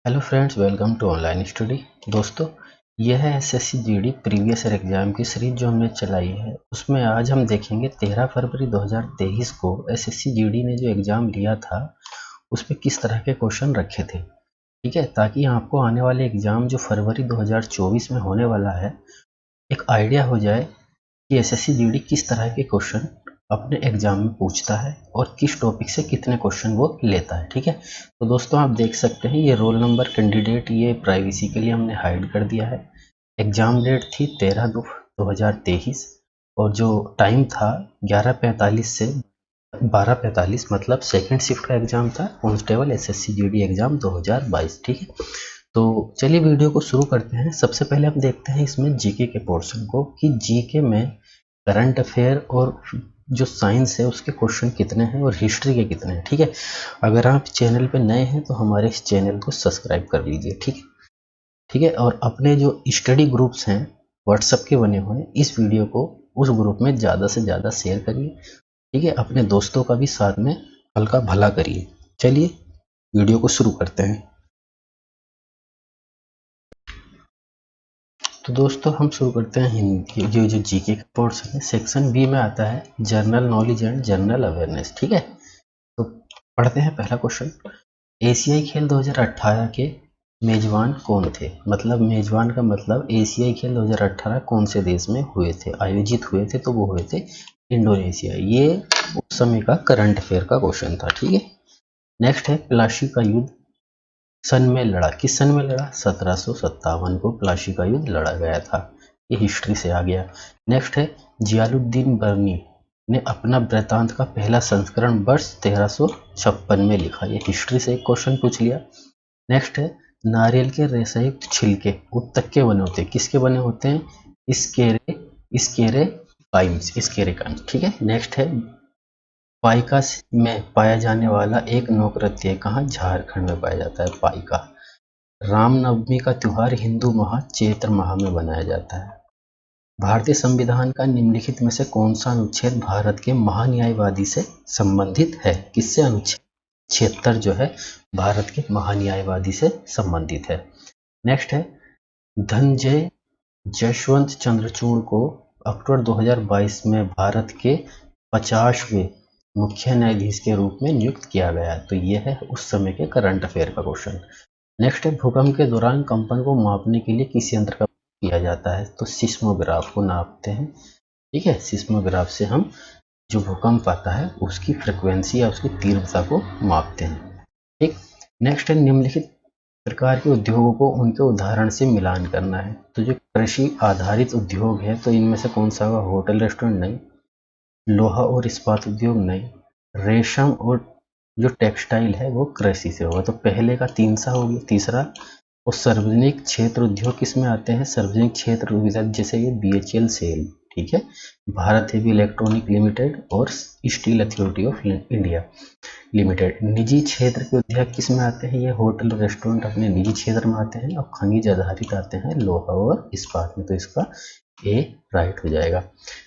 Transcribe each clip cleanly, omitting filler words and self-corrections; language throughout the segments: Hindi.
Hello friends, welcome to online study. दोस्तों, यह है SSC GD previous year exam की सीरीज जो हमने चलाई है। उसमें आज हम देखेंगे 13 फरवरी 2023 को एसएससी जीडी ने जो एग्ज़ाम लिया था उसमें किस तरह के क्वेश्चन रखे थे। ठीक है, ताकि आपको आने वाले एग्ज़ाम जो फरवरी 2024 में होने वाला है एक आइडिया हो जाए कि एसएससी जीडी किस तरह के क्वेश्चन अपने एग्जाम में पूछता है और किस टॉपिक से कितने क्वेश्चन वो लेता है। ठीक है, तो दोस्तों आप देख सकते हैं ये रोल नंबर, कैंडिडेट, ये प्राइवेसी के लिए हमने हाइड कर दिया है। एग्जाम डेट थी 13/2/2023 और जो टाइम था 11:45 से 12:45, मतलब सेकेंड शिफ्ट का एग्जाम था, कांस्टेबल एसएससी जीडी एग्जाम 2022। ठीक है, तो चलिए वीडियो को शुरू करते हैं। सबसे पहले हम देखते हैं इसमें जीके के पोर्शन को कि जीके में करंट अफेयर और जो साइंस है उसके क्वेश्चन कितने हैं और हिस्ट्री के कितने हैं। ठीक है, अगर आप चैनल पे नए हैं तो हमारे इस चैनल को सब्सक्राइब कर लीजिए। ठीक है, और अपने जो स्टडी ग्रुप्स हैं व्हाट्सएप के बने हुए हैं, इस वीडियो को उस ग्रुप में ज़्यादा से ज़्यादा शेयर करिए। ठीक है, अपने दोस्तों का भी साथ में हल्का भला करिए। चलिए वीडियो को शुरू करते हैं। तो दोस्तों हम शुरू करते हैं हिंदी जो जीके का पोर्शन है। सेक्शन बी में आता है general knowledge and general awareness. ठीक है, तो पढ़ते हैं पहला क्वेश्चन। एशियाई खेल 2018 के मेजबान कौन थे? मतलब मेजबान का मतलब एशियाई खेल 2018 कौन से देश में हुए थे, आयोजित हुए थे? तो वो हुए थे इंडोनेशिया। ये उस समय का करंट अफेयर का क्वेश्चन था। ठीक है, नेक्स्ट है प्लासी का युद्ध सन में लड़ा। किस सन में लड़ा? 1757 को प्लासी का युद्ध लड़ा गया था। ये हिस्ट्री से आ गया। नेक्स्ट है जियालुद्दीन बर्नी ने अपना वृत्तांत का पहला संस्करण वर्ष 1356 में लिखा। ये हिस्ट्री से एक क्वेश्चन पूछ लिया। नेक्स्ट है नारियल के रेशेयुक्त छिलके उत्तक के बने होते हैं। किसके बने होते हैं? स्केरे काइम्स, स्केरेकाइम्स। ठीक है, नेक्स्ट है पाइका में पाया जाने वाला एक नौकृत्य कहाँ? झारखंड में पाया जाता है पाइका। रामनवमी का त्योहार हिंदू माह चैत्र माह में बनाया जाता है। भारतीय संविधान का निम्नलिखित में से कौन सा अनुच्छेद भारत के महान्यायवादी से संबंधित है? किससे? अनुच्छेद 76 जो है भारत के महान्यायवादी से संबंधित है। नेक्स्ट है धनंजय जसवंत चंद्रचूड़ को अक्टूबर 2022 में भारत के 50वें मुख्य न्यायाधीश के रूप में नियुक्त किया गया। तो यह है उस समय के करंट अफेयर का क्वेश्चन। नेक्स्ट है भूकंप के दौरान कंपन को मापने के लिए किस यंत्र का उपयोग किया जाता है? तो सिस्मोग्राफ को नापते हैं। ठीक है, सिस्मोग्राफ से हम जो भूकंप आता है उसकी फ्रिक्वेंसी या उसकी तीव्रता को मापते हैं। ठीक, नेक्स्ट है निम्नलिखित प्रकार के उद्योगों को उनके उदाहरण से मिलान करना है। तो जो कृषि आधारित उद्योग है तो इनमें से कौन सा होगा? होटल रेस्टोरेंट नहीं, लोहा और इस्पात उद्योग नहीं, रेशम और जो टेक्सटाइल है वो कृषि से होगा। तो पहले का 3 सा हो गया। तीसरा, और सार्वजनिक क्षेत्र उद्योग किस में आते हैं? सार्वजनिक क्षेत्र उद्योग जैसे ये बीएचईएल सेल, ठीक है, भारत हेवी इलेक्ट्रॉनिक लिमिटेड और steel authority of India limited. निजी क्षेत्र के उद्योग किस में आते हैं? ये होटल और रेस्टोरेंट अपने निजी क्षेत्र में आते हैं। और खनिज आधारित आते हैं लोहा और इस्पात में। तो इसका ए राइट हो जाएगा।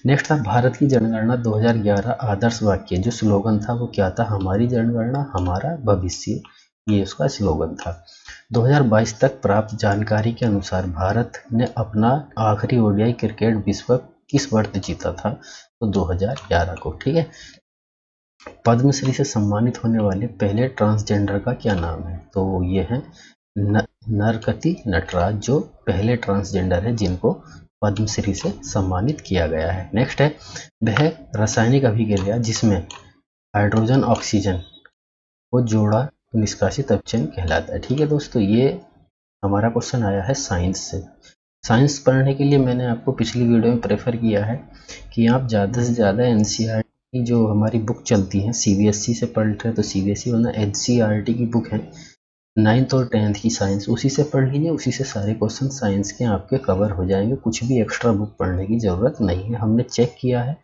नेक्स्ट था भारत की जनगणना 2011 आदर्श वाक्य। जो स्लोगन था वो क्या था? हमारी जनगणना हमारा भविष्य, ये उसका स्लोगन था। 2022 तक प्राप्त जानकारी के अनुसार भारत ने अपना आखिरी ओडीआई क्रिकेट विश्व कप किस वर्ष जीता था? तो 2011 को। ठीक है, पद्मश्री से सम्मानित होने वाले पहले ट्रांसजेंडर का क्या नाम है? तो ये है नरकति नटराज, जो पहले ट्रांसजेंडर है जिनको पद्मश्री से सम्मानित किया गया है। नेक्स्ट है वह रासायनिक अभिक्रिया जिसमें हाइड्रोजन ऑक्सीजन को जोड़ा निष्कासित अपचयन कहलाता है। ठीक है दोस्तों, ये हमारा क्वेश्चन आया है साइंस से। साइंस पढ़ने के लिए मैंने आपको पिछली वीडियो में प्रेफर किया है कि आप ज़्यादा से ज़्यादा एनसीईआरटी की जो हमारी बुक चलती हैं, सीबीएसई से पढ़ रहे हैं तो सीबीएसई, वरना एनसीईआरटी की बुक है 9th और 10th की साइंस, उसी से पढ़ लीजिए। उसी से सारे क्वेश्चन साइंस के आपके कवर हो जाएंगे। कुछ भी एक्स्ट्रा बुक पढ़ने की ज़रूरत नहीं है। हमने चेक किया है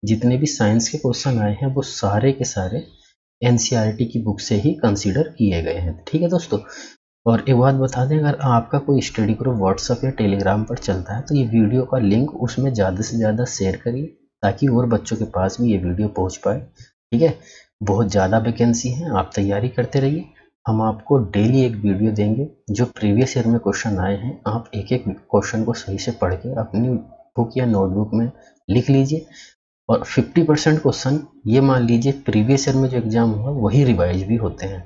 जितने भी साइंस के क्वेश्चन आए हैं वो सारे के सारे एनसीईआरटी की बुक से ही कंसीडर किए गए हैं। ठीक है दोस्तों, और एक बात बता दें, अगर आपका कोई स्टडी ग्रुप व्हाट्सएप या टेलीग्राम पर चलता है तो ये वीडियो का लिंक उसमें ज़्यादा से ज़्यादा शेयर करिए ताकि और बच्चों के पास भी ये वीडियो पहुंच पाए। ठीक है, बहुत ज़्यादा वैकेंसी है, आप तैयारी करते रहिए। हम आपको डेली एक वीडियो देंगे जो प्रीवियस ईयर में क्वेश्चन आए हैं। आप एक एक क्वेश्चन को सही से पढ़ के अपनी बुक या नोटबुक में लिख लीजिए और 50% क्वेश्चन ये मान लीजिए प्रीवियस ईयर में जो एग्जाम हुआ वही रिवाइज भी होते हैं।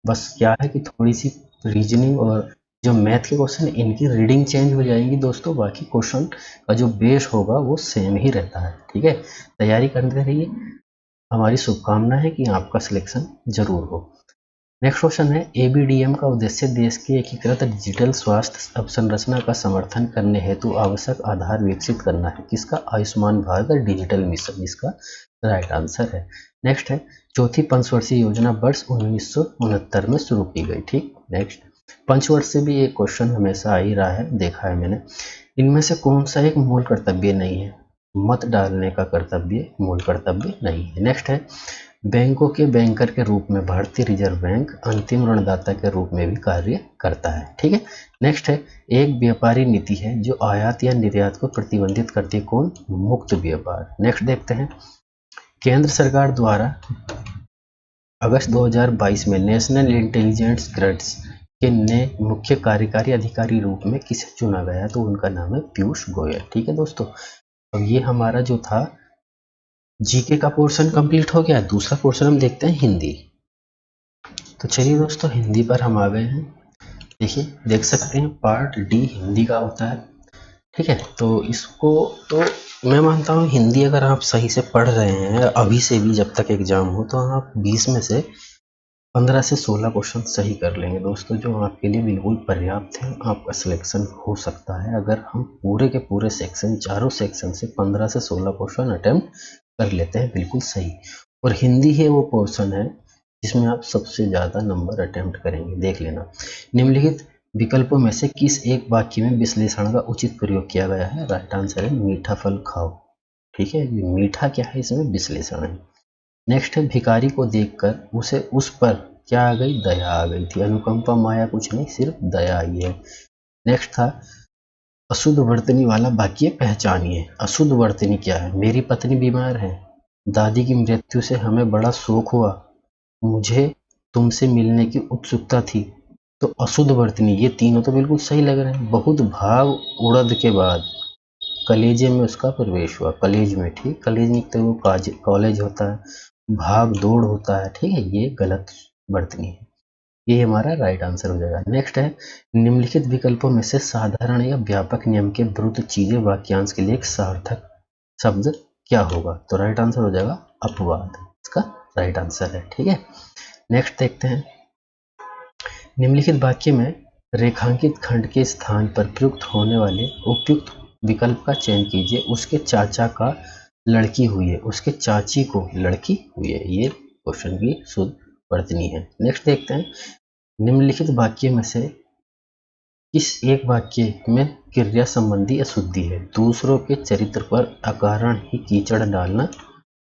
बस क्या है कि थोड़ी सी रीजनिंग और जो मैथ के क्वेश्चन इनकी रीडिंग चेंज हो जाएगी दोस्तों, बाकी क्वेश्चन का जो बेस होगा वो सेम ही रहता है। ठीक है, तैयारी करते रहिए। हमारी शुभकामना है कि आपका सिलेक्शन जरूर हो। नेक्स्ट क्वेश्चन है, एबीडीएम का उद्देश्य देश की एकीकृत डिजिटल स्वास्थ्य अवसंरचना का समर्थन करने हेतु आवश्यक आधार विकसित करना है। किसका? आयुष्मान भारत डिजिटल मिशन, इसका राइट आंसर है। नेक्स्ट है, चौथी पंचवर्षीय योजना वर्ष 1969 में शुरू की गई। ठीक, नेक्स्ट, पंचवर्ष से भी एक क्वेश्चन हमेशा आ ही रहा है, देखा है मैंने। इनमें से कौन सा एक मूल कर्तव्य नहीं है? मत डालने का कर्तव्य मूल कर्तव्य नहीं है। नेक्स्ट है, बैंकों के बैंकर के रूप में भारतीय रिजर्व बैंक अंतिम ऋणदाता के रूप में भी कार्य करता है। ठीक है, नेक्स्ट है, एक व्यापारी नीति है जो आयात या निर्यात को प्रतिबंधित करती है। कौन? मुक्त व्यापार। नेक्स्ट देखते हैं, केंद्र सरकार द्वारा अगस्त 2022 में नेशनल इंटेलिजेंस ग्रिड्स के नए मुख्य कार्यकारी अधिकारी रूप में किसे चुना गया? तो उनका नाम है पीयूष गोयल। ठीक है दोस्तों, अब ये हमारा जो था जीके का पोर्शन कंप्लीट हो गया। दूसरा पोर्शन हम देखते हैं हिंदी। तो चलिए दोस्तों, हिंदी पर हम आ गए हैं। देखिए, देख सकते हैं पार्ट डी हिंदी का होता है। ठीक है, तो इसको तो मैं मानता हूँ हिंदी अगर आप सही से पढ़ रहे हैं अभी से भी, जब तक एग्जाम हो, तो आप 20 में से 15 से 16 क्वेश्चन सही कर लेंगे दोस्तों, जो आपके लिए बिल्कुल पर्याप्त है। आपका सिलेक्शन हो सकता है अगर हम पूरे के पूरे सेक्शन, चारों सेक्शन से 15 से 16 क्वेश्चन अटेम्प्ट कर लेते हैं बिल्कुल सही। और हिंदी ही वो पोर्शन है जिसमें आप सबसे ज़्यादा नंबर अटेम्प्ट करेंगे। देख लेना, निम्नलिखित विकल्पों में से किस एक वाक्य में विश्लेषण का उचित प्रयोग किया गया है? राइट आंसर है मीठा फल खाओ। ठीक है, मीठा क्या है? इसमें विश्लेषण है। नेक्स्ट है, भिखारी को देखकर उसे उस पर क्या आ गई? दया आ गई थी। अनुकंपा माया कुछ नहीं, सिर्फ दया आई है। नेक्स्ट था, अशुद्ध वर्तनी वाला वाक्य पहचानिए। अशुद्ध वर्तनी क्या है? मेरी पत्नी बीमार है, दादी की मृत्यु से हमें बड़ा शोक हुआ, मुझे तुमसे मिलने की उत्सुकता थी। तो अशुद्ध वर्तनी, ये तीनों तो बिल्कुल सही लग रहे हैं। बहुत भाव उड़द के बाद कलेजे में उसका प्रवेश हुआ। कलेज में, ठीक, कलेज नहीं तो वो कॉलेज होता है, भाग दौड़ होता है। ठीक है, ये गलत वर्तनी है, ये हमारा राइट आंसर हो जाएगा। नेक्स्ट है, निम्नलिखित विकल्पों में से साधारण या व्यापक नियम के विरुद्ध चीजें वाक्यांश के लिए एक सार्थक शब्द क्या होगा? तो राइट आंसर हो जाएगा अपवाद, इसका राइट आंसर है। ठीक है, नेक्स्ट देखते हैं, निम्नलिखित वाक्य में रेखांकित खंड के स्थान पर प्रयुक्त होने वाले उपयुक्त विकल्प का चयन कीजिए। उसके चाचा का लड़की हुई है, उसके चाची को लड़की हुई है। ये क्वेश्चन की शुद्ध वर्तनी है। नेक्स्ट देखते हैं, निम्नलिखित वाक्य में से किस एक वाक्य में क्रिया संबंधी अशुद्धि है? दूसरों के चरित्र पर अकारण ही कीचड़ डालना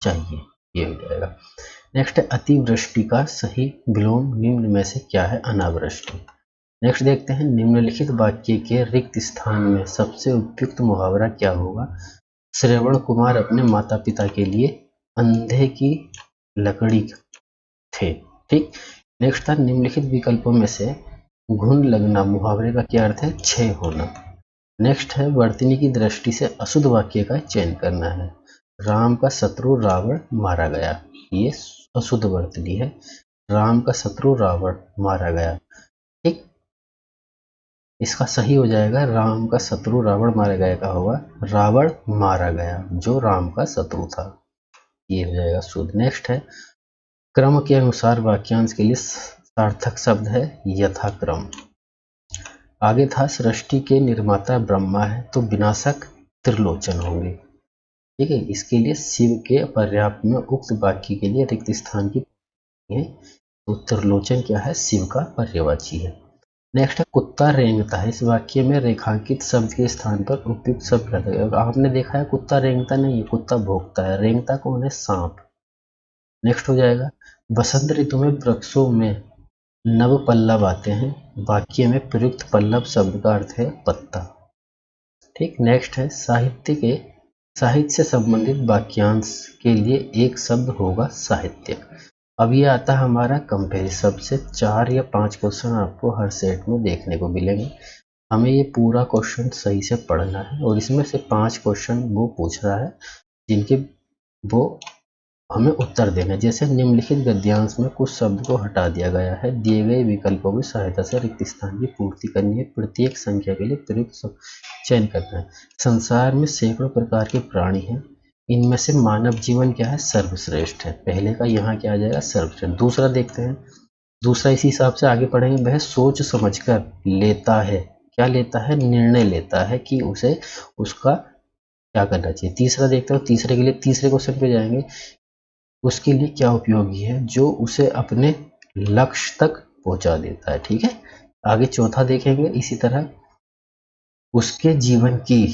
चाहिए, ये हो जाएगा। नेक्स्ट है, अतिवृष्टि का सही विलोम निम्न में से क्या है? अनावृष्टि। नेक्स्ट देखते हैं, निम्नलिखित वाक्य के रिक्त स्थान में सबसे उपयुक्त मुहावरा क्या होगा? श्रवण कुमार अपने माता पिता के लिए अंधे की लकड़ी थे। ठीक, नेक्स्ट था, निम्नलिखित विकल्पों में से घुन लगना मुहावरे का क्या अर्थ है? क्षय होना। नेक्स्ट है, वर्तनी की दृष्टि से अशुद्ध वाक्य का चयन करना है। राम का शत्रु रावण मारा गया, ये अशुद्ध वर्तनी है। राम का शत्रु रावण मारा गया। ठीक, इसका सही हो जाएगा राम का शत्रु रावण मारा गया का होगा रावण मारा गया, जो राम का शत्रु था, ये हो जाएगा शुद्ध। नेक्स्ट है, क्रम के अनुसार वाक्यांश के लिए सार्थक शब्द है यथाक्रम। आगे था, सृष्टि के निर्माता ब्रह्मा है तो विनाशक त्रिलोचन होंगे। ठीक है, इसके लिए शिव के पर्याप्त में उक्त वाक्य के लिए रिक्त स्थान की है, तो त्रिलोचन क्या है? शिव का पर्यवाची है। नेक्स्ट है, कुत्ता रेंगता है। इस वाक्य में रेखांकित शब्द के स्थान पर उपयुक्त शब्द रहता है। आपने देखा है कुत्ता रेंगता नहीं है, कुत्ता भौंकता है। रेंगता कौन है? सांप। नेक्स्ट हो जाएगा, बसंत ऋतु में वृक्षों में नव पल्लव आते हैं। वाक्य में प्रयुक्त पल्लव शब्द का अर्थ है पत्ता। ठीक, नेक्स्ट है, साहित्य से संबंधित वाक्यांश के लिए एक शब्द होगा साहित्यक। अब ये आता है हमारा कंपेरिजन से 4 या 5 क्वेश्चन आपको हर सेट में देखने को मिलेंगे। हमें ये पूरा क्वेश्चन सही से पढ़ना है और इसमें से 5 क्वेश्चन वो पूछ रहा है जिनके वो हमें उत्तर देना है। जैसे निम्नलिखित गद्यांश में कुछ शब्द को हटा दिया गया है, दिए गए विकल्पों की सहायता से रिक्त स्थान की पूर्ति करनी है, प्रत्येक संख्या के लिए प्रयुक्त चयन करना है। संसार में सैकड़ों प्रकार के प्राणी हैं, इनमें से मानव जीवन क्या है, सर्वश्रेष्ठ है। पहले का यहाँ क्या आ जाएगा, सर्वश्रेष्ठ। दूसरा देखते हैं, दूसरा इसी हिसाब से आगे पढ़ेंगे। वह सोच समझकर लेता है, क्या लेता है, निर्णय लेता है कि उसे उसका क्या करना चाहिए। तीसरा देखते हो, तीसरे के लिए तीसरे क्वेश्चन पे जाएंगे, उसके लिए क्या उपयोगी है, जो उसे अपने लक्ष्य तक पहुंचा देता है। ठीक है, आगे चौथा देखेंगे इसी तरह, उसके जीवन की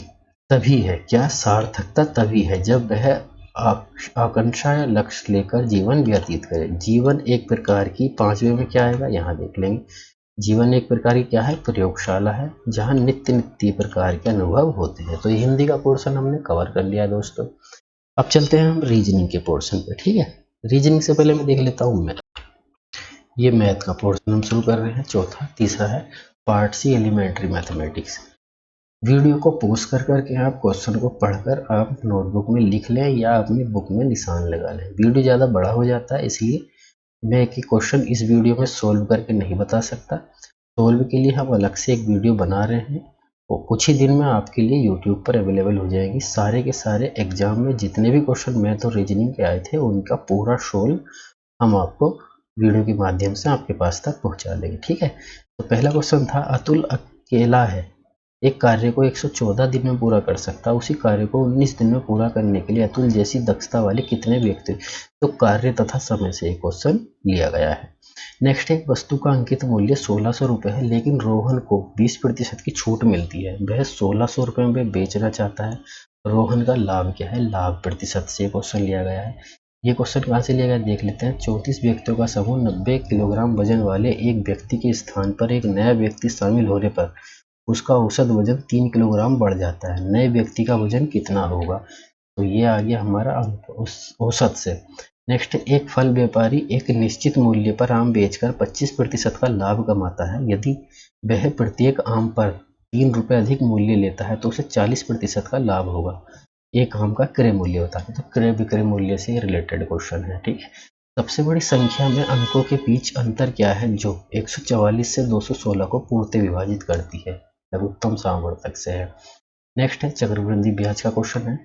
तभी है, क्या सार्थकता तभी है जब वह आकांक्षा या लक्ष्य लेकर जीवन व्यतीत करे। जीवन एक प्रकार की, पांचवे में क्या आएगा यहाँ देख लेंगे। जीवन एक प्रकार की क्या है, प्रयोगशाला है जहाँ नित्य नित्य प्रकार के अनुभव होते हैं। तो ये हिंदी का पोर्शन हमने कवर कर लिया है दोस्तों। अब चलते हैं हम रीजनिंग के पोर्शन पे। ठीक है, रीजनिंग से पहले मैं देख लेता हूँ मैथ। ये मैथ का पोर्शन हम शुरू कर रहे हैं, चौथा। तीसरा है part C elementary mathematics. Video को पॉज कर करके आप क्वेश्चन को पढ़कर आप नोटबुक में लिख लें या अपनी बुक में निशान लगा लें। वीडियो ज़्यादा बड़ा हो जाता है, इसलिए मैं एक ही क्वेश्चन इस वीडियो में सोल्व करके नहीं बता सकता। सोल्व के लिए हम अलग से एक वीडियो बना रहे हैं और कुछ ही दिन में आपके लिए यूट्यूब पर अवेलेबल हो जाएगी। सारे के सारे एग्जाम में जितने भी क्वेश्चन मैथ और रीजनिंग के आए थे उनका पूरा सोल्व हम आपको वीडियो के माध्यम से आपके पास तक पहुंचा देंगे। ठीक है, तो पहला क्वेश्चन था, अतुल अकेला है, एक कार्य को 114 दिन में पूरा कर सकता है, उसी कार्य को 19 दिन में पूरा करने के लिए अतुल जैसी दक्षता वाले कितने व्यक्ति। तो कार्य तथा समय से एक क्वेश्चन लिया गया है। नेक्स्ट, एक वस्तु का अंकित मूल्य 1600 रुपये है, लेकिन रोहन को 20% की छूट मिलती है, वह 1600 रुपये में बेचना चाहता है, रोहन का लाभ क्या है, लाभ प्रतिशत से क्वेश्चन लिया गया है। ये क्वेश्चन कहाँ से लिया गया देख लेते हैं। 34 व्यक्तियों का समूह 90 किलोग्राम वजन वाले एक व्यक्ति के स्थान पर एक नया व्यक्ति शामिल होने पर उसका औसत वजन 3 किलोग्राम बढ़ जाता है, नए व्यक्ति का वजन कितना होगा। तो ये आ गया हमारा औसत से। नेक्स्ट, एक फल व्यापारी एक निश्चित मूल्य पर आम बेचकर 25% का लाभ कमाता है, यदि वह प्रत्येक आम पर 3 रुपये अधिक मूल्य लेता है तो उसे 40% का लाभ होगा। एक आम का क्रय मूल्य होता है, तो क्रय विक्रय मूल्य से रिलेटेड क्वेश्चन है। ठीक है, सबसे बड़ी संख्या में अंकों के बीच अंतर क्या है जो 144 से 216 को पूर्णतः विभाजित करती है, लघुत्तम सामर्थक से है। नेक्स्ट है चक्रवृद्धि ब्याज का क्वेश्चन है,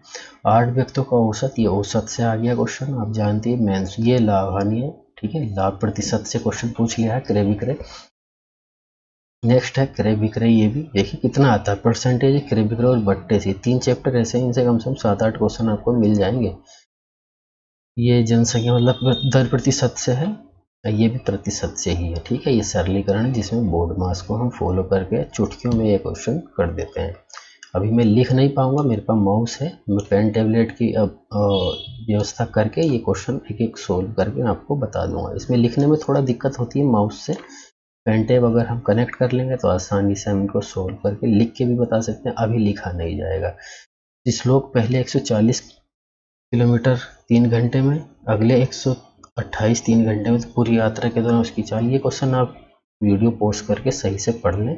8 व्यक्तियों का औसत, ये औसत से आ गया क्वेश्चन, आप जानते हैं मेंस, ये लाभ हानि है। ठीक है, लाभ प्रतिशत से क्वेश्चन पूछ लिया है, क्रय विक्रय। नेक्स्ट है क्रय विक्रय, ये भी देखिए कितना आता है परसेंटेज, क्रय विक्रय और बट्टे से 3 चैप्टर ऐसे, इनसे कम से कम 7-8 क्वेश्चन आपको मिल जाएंगे। ये जनसंख्या मतलब दर प्रतिशत से है, ये भी प्रतिशत से ही है। ठीक है, ये सरलीकरण है जिसमें बोर्ड मास को हम फॉलो करके चुटकियों में ये क्वेश्चन कर देते हैं। अभी मैं लिख नहीं पाऊंगा, मेरे पास माउस है, मैं पेन टेबलेट की अब व्यवस्था करके ये क्वेश्चन एक एक सोल्व करके आपको बता दूंगा। इसमें लिखने में थोड़ा दिक्कत होती है माउस से, पेन टेब अगर हम कनेक्ट कर लेंगे तो आसानी से हम इनको सोल्व करके लिख के भी बता सकते हैं। अभी लिखा नहीं जाएगा। श्लोक पहले 140 किलोमीटर 3 घंटे में, अगले 128 3 घंटे में, तो पूरी यात्रा के दौरान उसकी चाल। ये क्वेश्चन आप वीडियो पोस्ट करके सही से पढ़ लें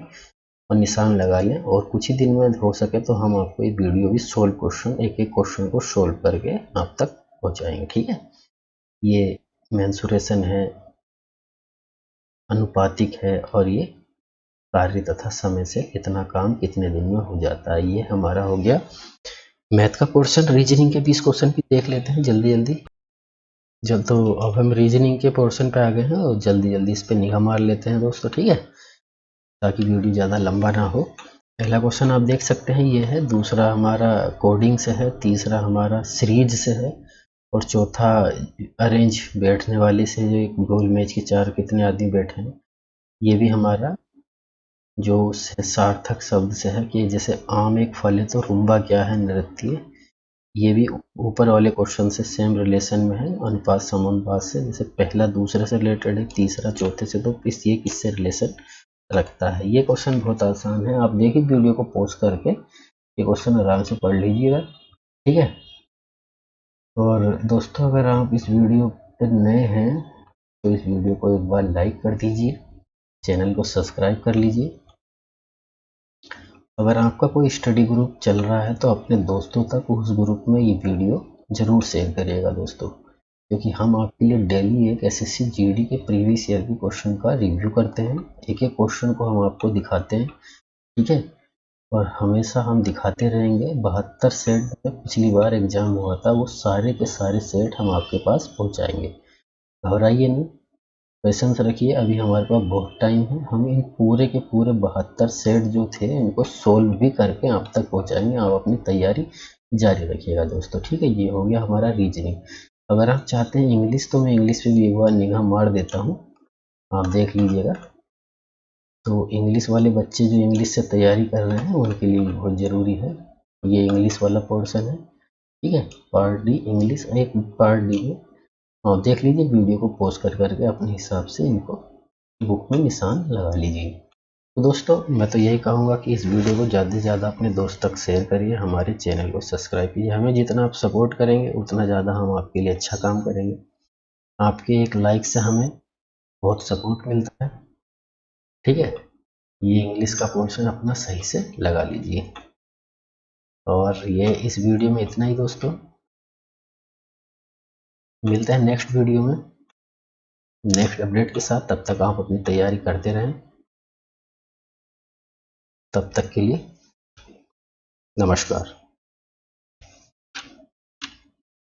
और निशान लगा लें, और कुछ ही दिन में हो सके तो हम आपको ये वीडियो भी सोल्व क्वेश्चन एक एक क्वेश्चन को सोल्व करके आप तक पहुंचाएंगे। ठीक है, ये मेंसुरेशन है, अनुपातिक है, और ये कार्य तथा समय से कितना काम कितने दिन में हो जाता है। ये हमारा हो गया मैथ का पोर्शन। रीजनिंग के 20 क्वेश्चन भी देख लेते हैं जल्दी जल्दी। तो अब हम रीजनिंग के पोर्शन पे आ गए हैं और जल्दी जल्दी इस पे निगाह मार लेते हैं दोस्तों। ठीक है, ताकि वीडियो ज़्यादा लंबा ना हो। पहला क्वेश्चन आप देख सकते हैं ये है, दूसरा हमारा कोडिंग से है, तीसरा हमारा सीरीज से है, और चौथा अरेंज बैठने वाले से, जो एक गोल मेज के 4 कितने आदमी बैठे हैं। ये भी हमारा जो सार्थक शब्द से है कि जैसे आम एक फल है तो रुम्बा क्या है, नृत्य। ये भी ऊपर वाले क्वेश्चन से सेम रिलेशन में है, अनुपात समानुपात से, जैसे पहला दूसरे से रिलेटेड है, तीसरा चौथे से, तो ये किससे रिलेशन रखता है। ये क्वेश्चन बहुत आसान है, आप देखिए वीडियो को पॉज करके ये क्वेश्चन आराम से पढ़ लीजिएगा। ठीक है, और दोस्तों अगर आप इस वीडियो पर नए हैं तो इस वीडियो को एक बार लाइक कर दीजिए, चैनल को सब्सक्राइब कर लीजिए। अगर आपका कोई स्टडी ग्रुप चल रहा है तो अपने दोस्तों तक उस ग्रुप में ये वीडियो ज़रूर शेयर करिएगा दोस्तों, क्योंकि हम आपके लिए डेली एक एसएससी जीडी के प्रीवियस ईयर के क्वेश्चन का रिव्यू करते हैं। एक एक क्वेश्चन को हम आपको दिखाते हैं, ठीक है, और हमेशा हम दिखाते रहेंगे। 72 सेट में पिछली बार एग्जाम हुआ था, वो सारे के सारे सेट हम आपके पास पहुंचाएंगे। घबराइए नहीं, पेशेंस रखिए, अभी हमारे पास बहुत टाइम है। हम इन पूरे के पूरे 72 सेट जो थे इनको सोल्व भी करके आप तक पहुंचाएंगे। आप अपनी तैयारी जारी रखिएगा दोस्तों, ठीक है। ये हो गया हमारा रीजनिंग। अगर आप चाहते हैं इंग्लिश तो मैं इंग्लिश पे भी एक बार निगाह मार देता हूँ, आप देख लीजिएगा। तो इंग्लिश वाले बच्चे जो इंग्लिश से तैयारी कर रहे हैं उनके लिए बहुत ज़रूरी है, ये इंग्लिश वाला पोर्शन है, ठीक है। पार्ट डी इंग्लिश, एक पार्ट डी में आप देख लीजिए, वीडियो को पॉज कर करके अपने हिसाब से इनको बुक में निशान लगा लीजिए। तो दोस्तों मैं तो यही कहूँगा कि इस वीडियो को ज़्यादा से ज़्यादा अपने दोस्त तक शेयर करिए, हमारे चैनल को सब्सक्राइब कीजिए। हमें जितना आप सपोर्ट करेंगे उतना ज़्यादा हम आपके लिए अच्छा काम करेंगे। आपके एक लाइक से हमें बहुत सपोर्ट मिलता है, ठीक है। ये इंग्लिश का पोर्शन अपना सही से लगा लीजिए। और ये इस वीडियो में इतना ही दोस्तों, मिलते हैं नेक्स्ट वीडियो में नेक्स्ट अपडेट के साथ। तब तक आप अपनी तैयारी करते रहें। तब तक के लिए नमस्कार।